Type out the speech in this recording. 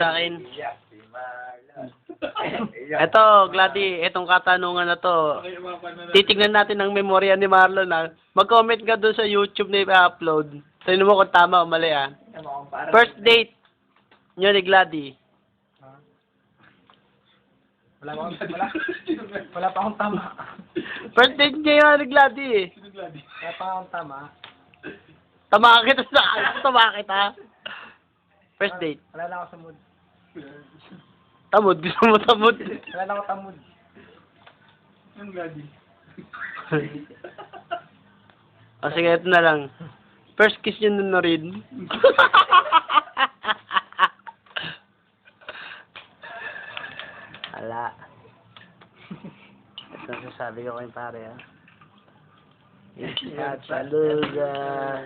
Sa akin. Eto, Glady, etong katanungan na to. Titignan natin ang memorya ni Marlon, ha. Mag-comment ka doon sa YouTube na i-upload. Tignan mo kung tama o mali, ha. First date nyo ni Glady. Wala pa akong tama. First date niya yun ni Glady, eh. Wala pa akong tama. Tama kita sa tama kita. First date. Wala na ako sa mood. Tamod, gusto mo tamod. Wala na ako tamod. Ang gadi. O sige, ito na lang. First kiss nyo na rin. Ala. Ito ang sasabi ko kay pare, ha. It's not a loser.